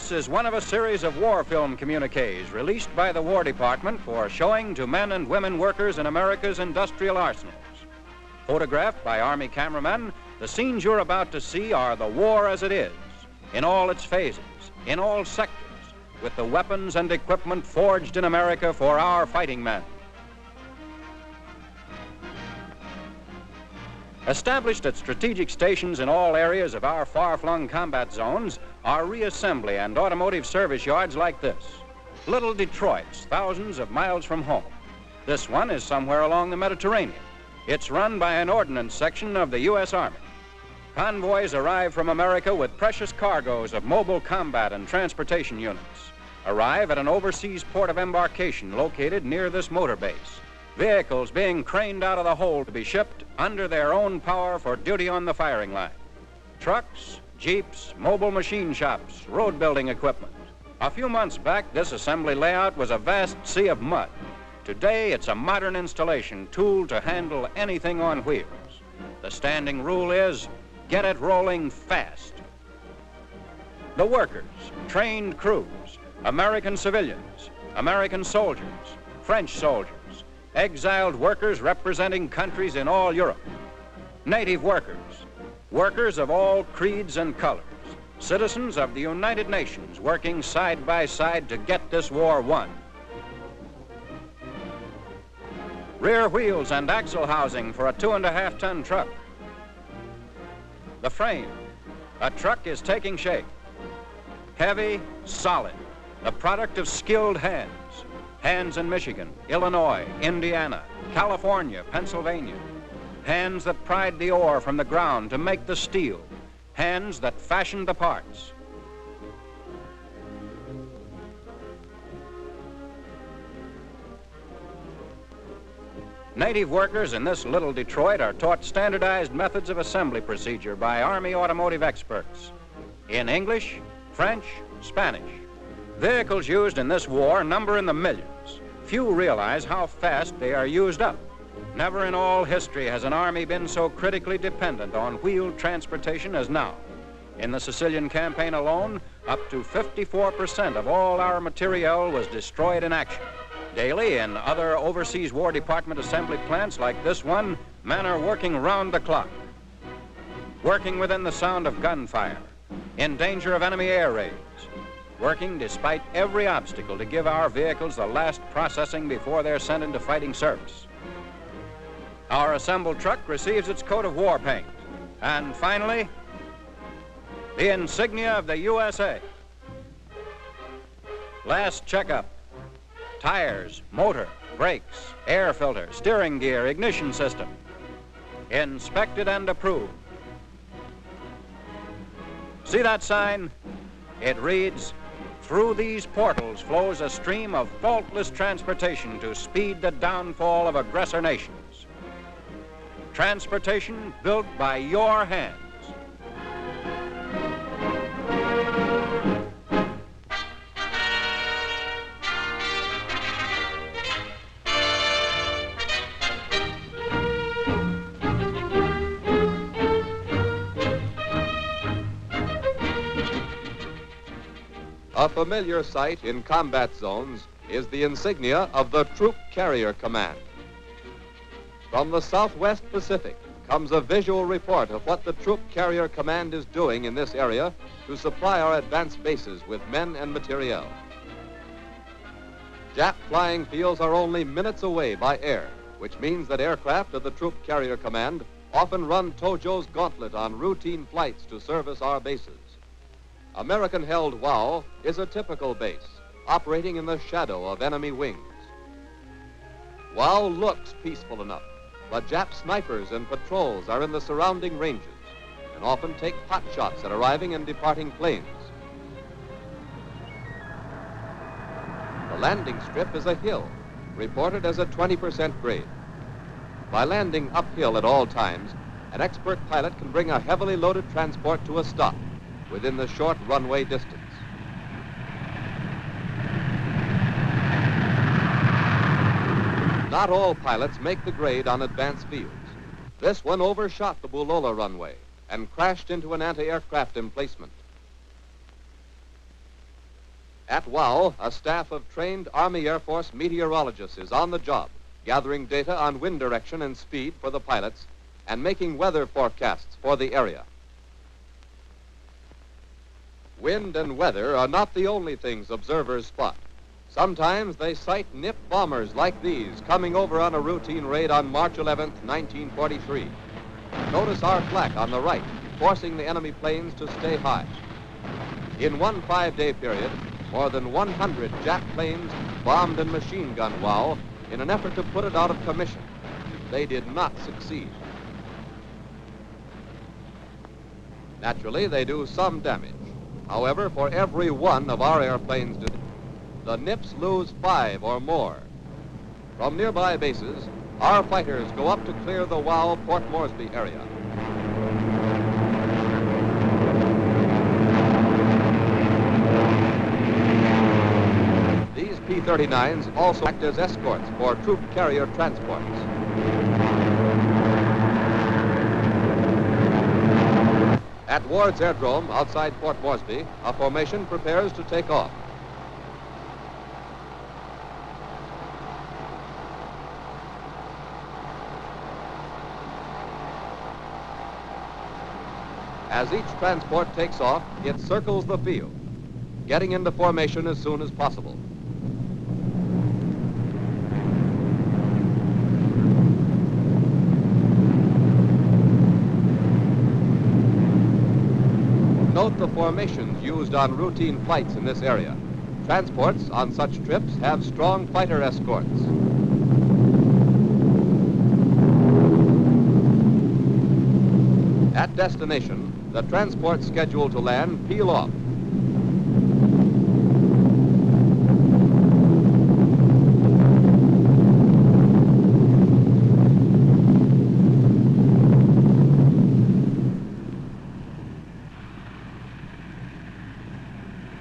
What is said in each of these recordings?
This is one of a series of war film communiques released by the War Department for showing to men and women workers in America's industrial arsenals. Photographed by Army cameramen, the scenes you're about to see are the war as it is, in all its phases, in all sectors, with the weapons and equipment forged in America for our fighting men. Established at strategic stations in all areas of our far-flung combat zones are reassembly and automotive service yards like this. Little Detroits, thousands of miles from home. This one is somewhere along the Mediterranean. It's run by an ordnance section of the U.S. Army. Convoys arrive from America with precious cargoes of mobile combat and transportation units. Arrive at an overseas port of embarkation located near this motor base. Vehicles being craned out of the hold to be shipped under their own power for duty on the firing line. Trucks, jeeps, mobile machine shops, road building equipment. A few months back, this assembly layout was a vast sea of mud. Today, it's a modern installation tooled to handle anything on wheels. The standing rule is, get it rolling fast. The workers, trained crews, American civilians, American soldiers, French soldiers, exiled workers representing countries in all Europe, native workers, workers of all creeds and colors, citizens of the United Nations working side by side to get this war won. Rear wheels and axle housing for a 2.5-ton truck. The frame. A truck is taking shape. Heavy, solid, the product of skilled hands. Hands in Michigan, Illinois, Indiana, California, Pennsylvania. Hands that pried the ore from the ground to make the steel. Hands that fashioned the parts. Native workers in this little Detroit are taught standardized methods of assembly procedure by Army automotive experts in English, French, Spanish. Vehicles used in this war number in the millions. Few realize how fast they are used up. Never in all history has an army been so critically dependent on wheeled transportation as now. In the Sicilian campaign alone, up to 54% of all our materiel was destroyed in action. Daily, in other overseas War Department assembly plants like this one, men are working round the clock. Working within the sound of gunfire, in danger of enemy air raids. Working despite every obstacle to give our vehicles the last processing before they're sent into fighting service. Our assembled truck receives its coat of war paint. And finally, the insignia of the USA. Last checkup. Tires, motor, brakes, air filter, steering gear, ignition system. Inspected and approved. See that sign? It reads, "Through these portals flows a stream of faultless transportation to speed the downfall of aggressor nations." Transportation built by your hands. A familiar sight in combat zones is the insignia of the Troop Carrier Command. From the Southwest Pacific comes a visual report of what the Troop Carrier Command is doing in this area to supply our advanced bases with men and materiel. Jap flying fields are only minutes away by air, which means that aircraft of the Troop Carrier Command often run Tojo's gauntlet on routine flights to service our bases. American-held WOW is a typical base, operating in the shadow of enemy wings. WOW looks peaceful enough, but Jap snipers and patrols are in the surrounding ranges and often take pot shots at arriving and departing planes. The landing strip is a hill, reported as a 20% grade. By landing uphill at all times, an expert pilot can bring a heavily loaded transport to a stop within the short runway distance. Not all pilots make the grade on advanced fields. This one overshot the Bulola runway and crashed into an anti-aircraft emplacement. At WOW, a staff of trained Army Air Force meteorologists is on the job, gathering data on wind direction and speed for the pilots and making weather forecasts for the area. Wind and weather are not the only things observers spot. Sometimes they sight NIP bombers like these coming over on a routine raid on March 11th, 1943. Notice our flak on the right, forcing the enemy planes to stay high. In one 5-day period, more than 100 Jap planes bombed and machine-gunned WOW in an effort to put it out of commission. They did not succeed. Naturally, they do some damage. However, for every one of our airplanes, the NIPs lose 5 or more. From nearby bases, our fighters go up to clear the WOW Port Moresby area. These P-39s also act as escorts for troop carrier transports. At Ward's Airdrome outside Port Moresby, a formation prepares to take off. As each transport takes off, it circles the field, getting into formation as soon as possible. Note the formations used on routine flights in this area. Transports on such trips have strong fighter escorts. At destination, the transports scheduled to land peel off.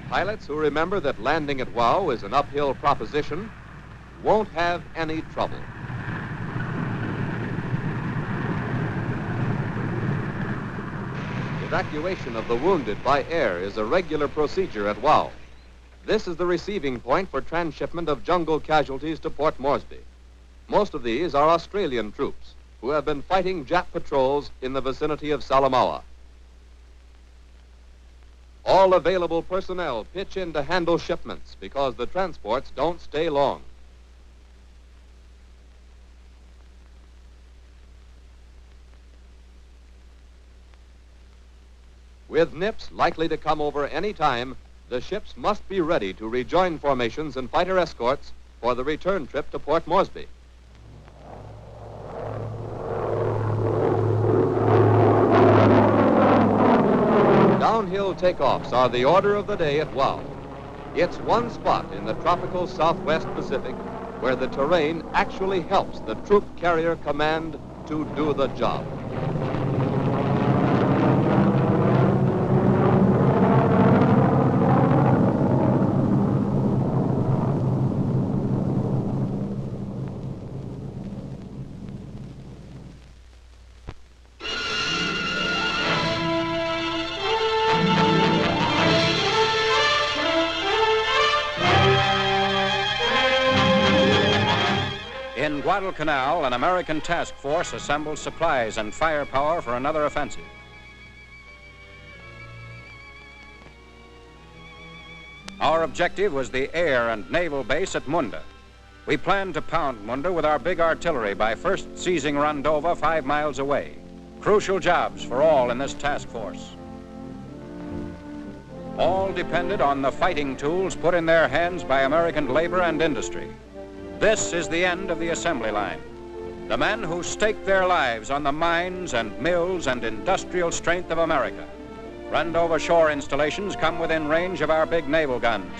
Pilots who remember that landing at WOW is an uphill proposition won't have any trouble. Evacuation of the wounded by air is a regular procedure at WOW. This is the receiving point for transshipment of jungle casualties to Port Moresby. Most of these are Australian troops who have been fighting Jap patrols in the vicinity of Salamaua. All available personnel pitch in to handle shipments because the transports don't stay long. With NIPs likely to come over any time, the ships must be ready to rejoin formations and fighter escorts for the return trip to Port Moresby. Downhill takeoffs are the order of the day at WOW. It's one spot in the tropical Southwest Pacific where the terrain actually helps the Troop Carrier Command to do the job. In Guadalcanal, an American task force assembles supplies and firepower for another offensive. Our objective was the air and naval base at Munda. We planned to pound Munda with our big artillery by first seizing Rendova 5 miles away. Crucial jobs for all in this task force. All depended on the fighting tools put in their hands by American labor and industry. This is the end of the assembly line. The men who staked their lives on the mines and mills and industrial strength of America. Rendova shore installations come within range of our big naval guns.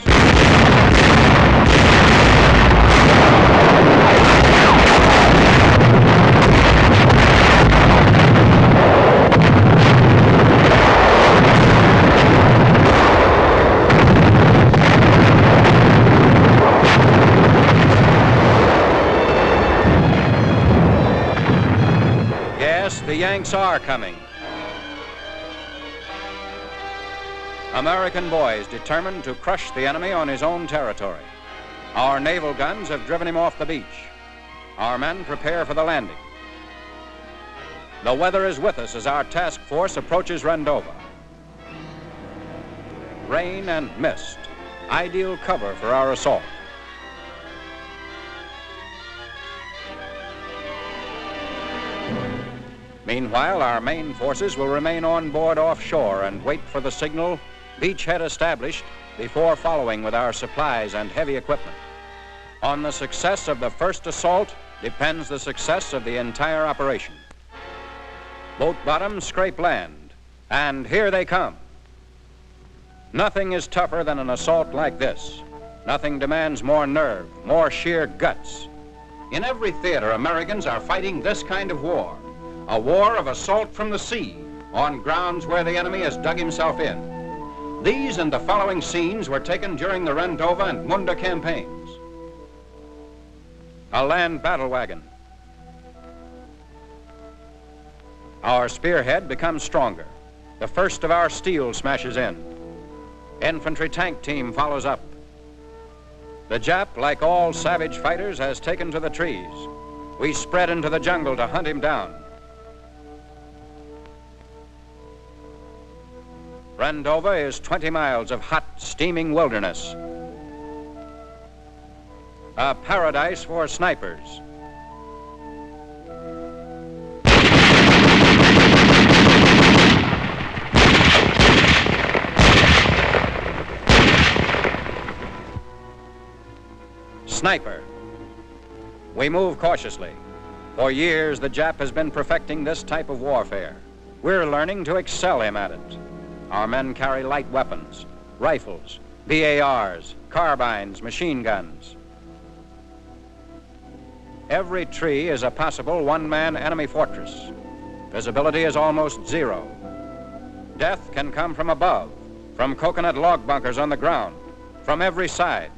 The Yanks are coming. American boys determined to crush the enemy on his own territory. Our naval guns have driven him off the beach. Our men prepare for the landing. The weather is with us as our task force approaches Rendova. Rain and mist, ideal cover for our assault. Meanwhile, our main forces will remain on board offshore and wait for the signal, beachhead established, before following with our supplies and heavy equipment. On the success of the first assault depends the success of the entire operation. Boat bottoms scrape land, and here they come. Nothing is tougher than an assault like this. Nothing demands more nerve, more sheer guts. In every theater, Americans are fighting this kind of war. A war of assault from the sea on grounds where the enemy has dug himself in. These and the following scenes were taken during the Rendova and Munda campaigns. A land battle wagon. Our spearhead becomes stronger. The first of our steel smashes in. Infantry tank team follows up. The Jap, like all savage fighters, has taken to the trees. We spread into the jungle to hunt him down. Rendova is 20 miles of hot, steaming wilderness. A paradise for snipers. Sniper. We move cautiously. For years, the Jap has been perfecting this type of warfare. We're learning to excel him at it. Our men carry light weapons, rifles, BARs, carbines, machine guns. Every tree is a possible one-man enemy fortress. Visibility is almost zero. Death can come from above, from coconut log bunkers on the ground, from every side.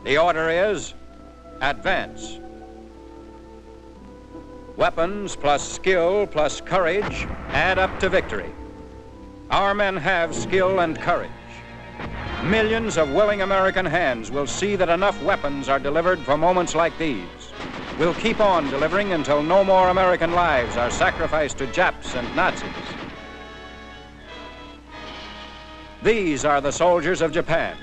The order is, advance. Weapons plus skill plus courage add up to victory. Our men have skill and courage. Millions of willing American hands will see that enough weapons are delivered for moments like these. We'll keep on delivering until no more American lives are sacrificed to Japs and Nazis. These are the soldiers of Japan.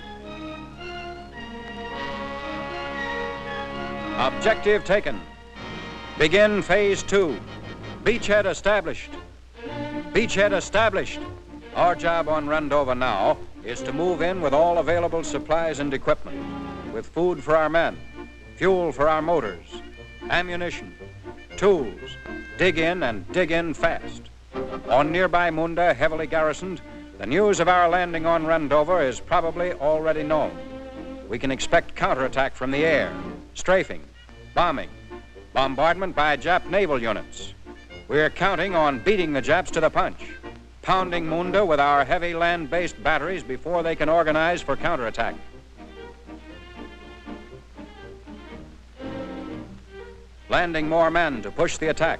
Objective taken. Begin phase 2. Beachhead established. Beachhead established. Our job on Rendova now is to move in with all available supplies and equipment, with food for our men, fuel for our motors, ammunition, tools, dig in fast. On nearby Munda, heavily garrisoned, the news of our landing on Rendova is probably already known. We can expect counterattack from the air, strafing, bombing, bombardment by Jap naval units. We're counting on beating the Japs to the punch, pounding Munda with our heavy land-based batteries before they can organize for counterattack. Landing more men to push the attack.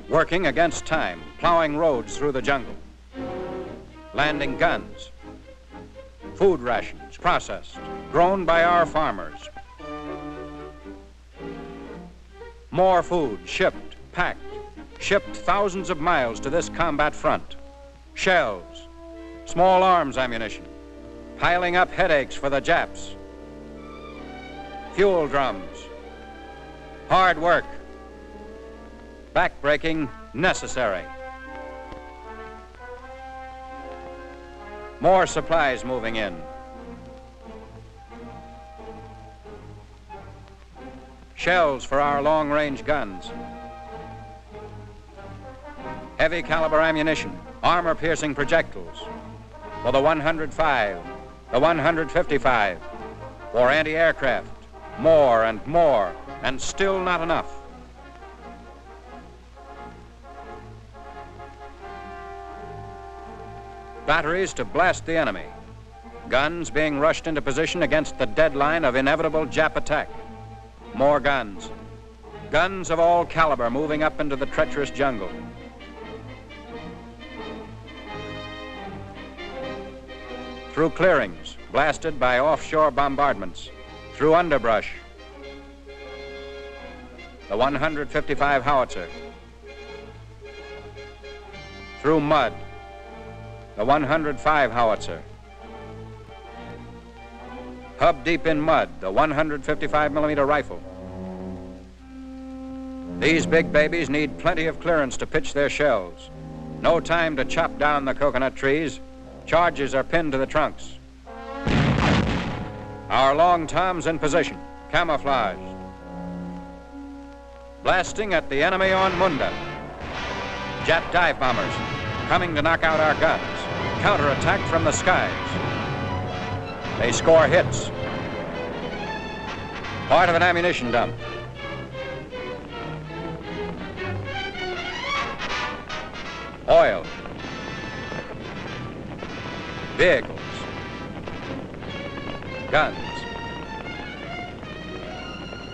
Working against time, plowing roads through the jungle. Landing guns. Food rations, processed, grown by our farmers. More food, shipped, packed, shipped thousands of miles to this combat front. Shells, small arms ammunition, piling up headaches for the Japs. Fuel drums, hard work, backbreaking necessary. More supplies moving in. Shells for our long-range guns. Heavy caliber ammunition, armor-piercing projectiles. For the 105, the 155. For anti-aircraft, more, and still not enough. Batteries to blast the enemy. Guns being rushed into position against the deadline of inevitable Jap attack. More guns. Guns of all caliber moving up into the treacherous jungle. through clearings, blasted by offshore bombardments, through underbrush. The 155 howitzer. Through mud. The 105 howitzer. Hub deep in mud, the 155 millimeter rifle. These big babies need plenty of clearance to pitch their shells. No time to chop down the coconut trees. Charges are pinned to the trunks. Our long toms in position, camouflaged. Blasting at the enemy on Munda. Jet dive bombers coming to knock out our guns. Counterattack from the skies. They score hits. Part of an ammunition dump. Oil. Vehicles. Guns.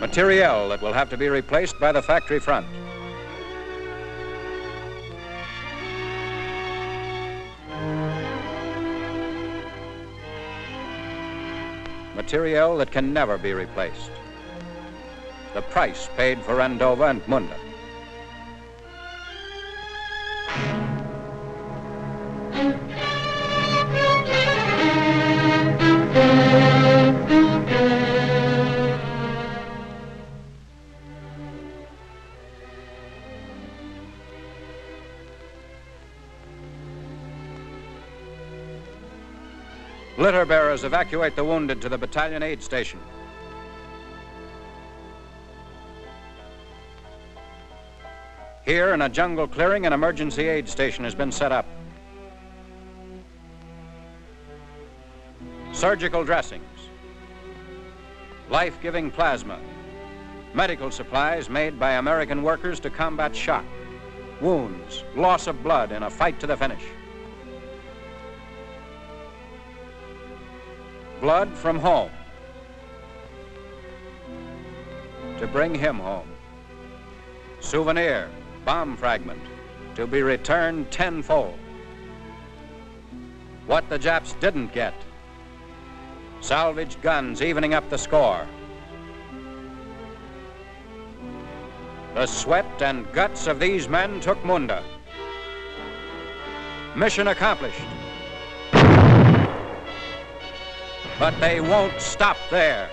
Materiel that will have to be replaced by the factory front. Materiel that can never be replaced. The price paid for Rendova and Munda. Litter bearers evacuate the wounded to the battalion aid station. Here, in a jungle clearing, an emergency aid station has been set up. Surgical dressings, life-giving plasma, medical supplies made by American workers to combat shock, wounds, loss of blood in a fight to the finish. Blood from home to bring him home. Souvenir, bomb fragment, to be returned tenfold. What the Japs didn't get. Salvaged guns evening up the score. The sweat and guts of these men took Munda. Mission accomplished. But they won't stop there.